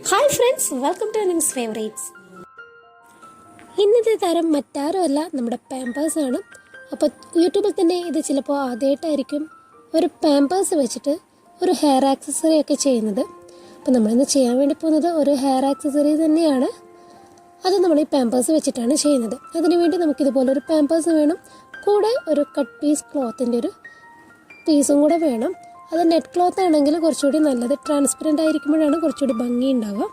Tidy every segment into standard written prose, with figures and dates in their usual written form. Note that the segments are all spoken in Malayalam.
Hi friends, welcome to Nim's favourites. ഇന്നത്തെ താരം മറ്റാരുമല്ല, നമ്മുടെ പാമ്പേഴ്സ് ആണ്. അപ്പോൾ യൂട്യൂബിൽ തന്നെ ഇത് ചിലപ്പോൾ ആദ്യമായിട്ടായിരിക്കും ഒരു പാമ്പേഴ്സ് വെച്ചിട്ട് ഒരു ഹെയർ ആക്സസറി ഒക്കെ ചെയ്യുന്നത്. അപ്പോൾ നമ്മളിന്ന് ചെയ്യാൻ വേണ്ടി പോകുന്നത് ഒരു ഹെയർ ആക്സസറി തന്നെയാണ്. അത് നമ്മൾ ഈ പാമ്പേഴ്സ് വെച്ചിട്ടാണ് ചെയ്യുന്നത്. അതിനുവേണ്ടി നമുക്കിതുപോലെ ഒരു പാമ്പേഴ്സ് വേണം, കൂടെ ഒരു കട്ട് പീസ് ക്ലോത്തിൻ്റെ ഒരു പീസും കൂടെ വേണം. അത് നെറ്റ് ക്ലോത്ത് ആണെങ്കിൽ കുറച്ചുകൂടി നല്ലത്, ട്രാൻസ്പെറൻ്റ് ആയിരിക്കുമ്പോഴാണ് കുറച്ചുകൂടി ഭംഗി ഉണ്ടാവുക.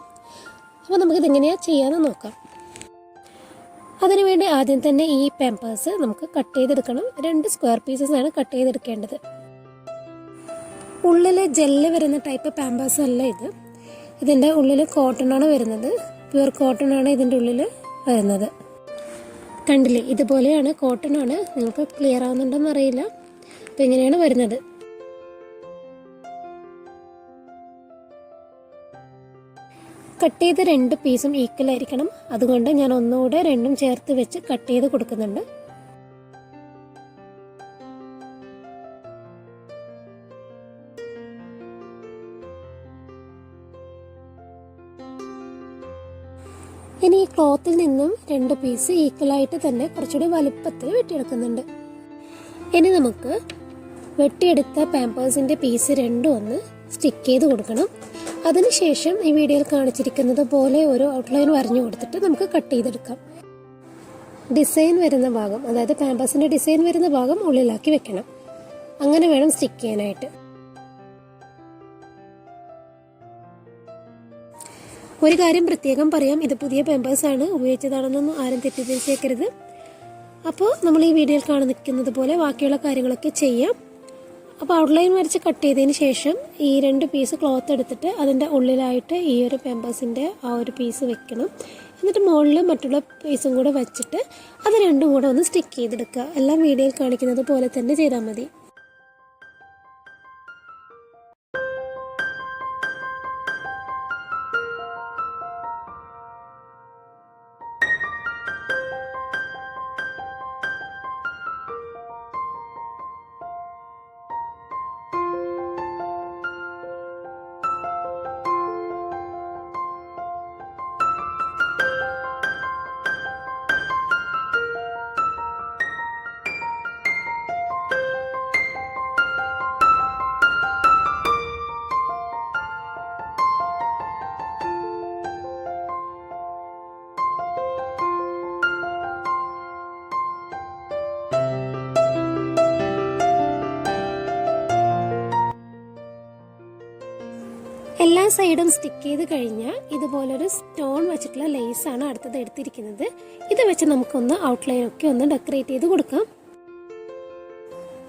അപ്പോൾ നമുക്കിതെങ്ങനെയാണ് ചെയ്യാമെന്ന് നോക്കാം. അതിനുവേണ്ടി ആദ്യം തന്നെ ഈ പാമ്പേഴ്സ് നമുക്ക് കട്ട് ചെയ്തെടുക്കണം. 2 സ്ക്വയർ പീസസ് ആണ് കട്ട് ചെയ്തെടുക്കേണ്ടത്. ഉള്ളിൽ ജെല്ല് വരുന്ന ടൈപ്പ് പാമ്പേഴ്സ് അല്ല ഇത്. ഇതിൻ്റെ ഉള്ളിൽ കോട്ടണാണ് വരുന്നത്, പ്യുവർ കോട്ടണാണ് ഇതിൻ്റെ ഉള്ളിൽ വരുന്നത്. കണ്ടില്ലേ, ഇതുപോലെയാണ്, കോട്ടണാണ്. നിങ്ങൾക്ക് ക്ലിയർ ആവുന്നുണ്ടോയെന്ന് അറിയില്ല. അപ്പോൾ ഇങ്ങനെയാണ് വരുന്നത്. കട്ട് ചെയ്ത് 2 പീസും ഈക്വൽ ആയിരിക്കണം. അതുകൊണ്ട് ഞാൻ ഒന്നുകൂടെ 2ഉം ചേർത്ത് വെച്ച് കട്ട് ചെയ്ത് കൊടുക്കുന്നുണ്ട്. ഇനി ഈ ക്ലോത്തിൽ നിന്നും 2 പീസ് ഈക്വലായിട്ട് തന്നെ കുറച്ചുകൂടി വലുപ്പത്തിൽ വെട്ടിയെടുക്കുന്നുണ്ട്. ഇനി നമുക്ക് വെട്ടിയെടുത്ത പാമ്പേഴ്സിൻ്റെ പീസ് 2 ഒന്ന് സ്റ്റിക്ക് ചെയ്ത് കൊടുക്കണം. അതിനുശേഷം ഈ വീഡിയോയിൽ കാണിച്ചിരിക്കുന്നത് പോലെ ഒരു ഔട്ട്ലൈൻ വരഞ്ഞു കൊടുത്തിട്ട് നമുക്ക് കട്ട് ചെയ്തെടുക്കാം. ഡിസൈൻ വരുന്ന ഭാഗം, അതായത് പാമ്പേഴ്സിൻ്റെ ഡിസൈൻ വരുന്ന ഭാഗം ഉള്ളിലാക്കി വെക്കണം. അങ്ങനെ വേണം സ്റ്റിക്ക് ചെയ്യാനായിട്ട്. ഒരു കാര്യം പ്രത്യേകം പറയാം, ഇത് പുതിയ പാമ്പേഴ്സാണ്, ഉപയോഗിച്ചതാണെന്നൊന്നും ആരും തെറ്റിദ്ധരിച്ചേക്കരുത്. അപ്പോൾ നമ്മൾ ഈ വീഡിയോയിൽ കാണിക്കുന്നത് പോലെ ബാക്കിയുള്ള കാര്യങ്ങളൊക്കെ ചെയ്യാം. അപ്പോൾ ഔട്ട്ലൈൻ വരച്ച് കട്ട് ചെയ്തതിന് ശേഷം ഈ 2 പീസ് ക്ലോത്ത് എടുത്തിട്ട് അതിൻ്റെ ഉള്ളിലായിട്ട് ഈ ഒരു പാമ്പേഴ്സിൻ്റെ ആ ഒരു പീസ് വെക്കണം. എന്നിട്ട് മുകളിൽ മറ്റുള്ള പീസും കൂടെ വെച്ചിട്ട് അത് 2ഉം കൂടെ ഒന്ന് സ്റ്റിക്ക് ചെയ്തെടുക്കുക. എല്ലാം വീഡിയോയിൽ കാണിക്കുന്നത് പോലെ തന്നെ ചെയ്താൽ മതി. എല്ലാ സൈഡും സ്റ്റിക്ക് ചെയ്ത് കഴിഞ്ഞാൽ ഇതുപോലൊരു സ്റ്റോൺ വെച്ചിട്ടുള്ള ലേസാണ് അടുത്തത് എടുത്തിരിക്കുന്നത്. ഇത് വെച്ച് നമുക്കൊന്ന് ഔട്ട്ലൈനൊക്കെ ഒന്ന് ഡെക്കറേറ്റ് ചെയ്ത് കൊടുക്കാം.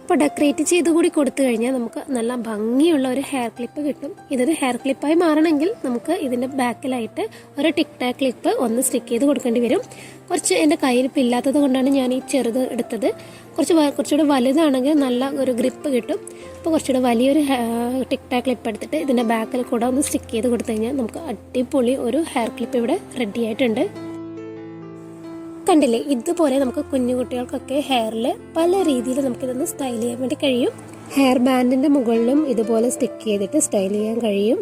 അപ്പോൾ ഡെക്കറേറ്റ് ചെയ്ത് കൂടി കൊടുത്തു കഴിഞ്ഞാൽ നമുക്ക് നല്ല ഭംഗിയുള്ള ഒരു ഹെയർ ക്ലിപ്പ് കിട്ടും. ഇതൊരു ഹെയർ ക്ലിപ്പായി മാറണമെങ്കിൽ നമുക്ക് ഇതിൻ്റെ ബാക്കിലായിട്ട് ഒരു ടിക് ടാക് ക്ലിപ്പ് ഒന്ന് സ്റ്റിക്ക് ചെയ്ത് കൊടുക്കേണ്ടി വരും. കുറച്ച് എൻ്റെ കയ്യിലിപ്പോൾ ഇല്ലാത്തത് കൊണ്ടാണ് ഞാൻ ഈ ചെറുത് എടുത്തത്. കുറച്ചുകൂടെ വലുതാണെങ്കിൽ നല്ല ഒരു ഗ്രിപ്പ് കിട്ടും. അപ്പോൾ കുറച്ചുകൂടെ വലിയൊരു ടിക് ടാക് ക്ലിപ്പ് എടുത്തിട്ട് ഇതിൻ്റെ ബാക്കിൽ കൂടെ ഒന്ന് സ്റ്റിക്ക് ചെയ്ത് കൊടുത്തു കഴിഞ്ഞാൽ നമുക്ക് അടിപൊളി ഒരു ഹെയർ ക്ലിപ്പ് ഇവിടെ റെഡി ആയിട്ടുണ്ട്. കണ്ടില്ലേ, ഇതുപോലെ നമുക്ക് കുഞ്ഞു കുട്ടികൾക്കൊക്കെ ഹെയറിൽ പല രീതിയിൽ നമുക്കിതൊന്ന് സ്റ്റൈൽ ചെയ്യാൻ വേണ്ടി കഴിയും. ഹെയർ ബാൻഡിൻ്റെ മുകളിലും ഇതുപോലെ സ്റ്റിക്ക് ചെയ്തിട്ട് സ്റ്റൈൽ ചെയ്യാൻ കഴിയും.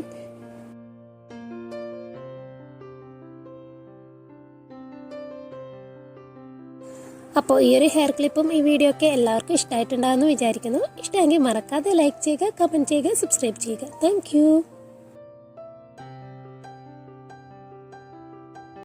അപ്പോൾ ഈ ഒരു ഹെയർ ക്ലിപ്പും ഈ വീഡിയോ ഒക്കെ എല്ലാവർക്കും ഇഷ്ടമായിട്ടുണ്ടാകുമെന്ന് വിചാരിക്കുന്നു. ഇഷ്ടമെങ്കിൽ മറക്കാതെ ലൈക്ക് ചെയ്യുക, കമൻറ്റ് ചെയ്യുക, സബ്സ്ക്രൈബ് ചെയ്യുക. താങ്ക്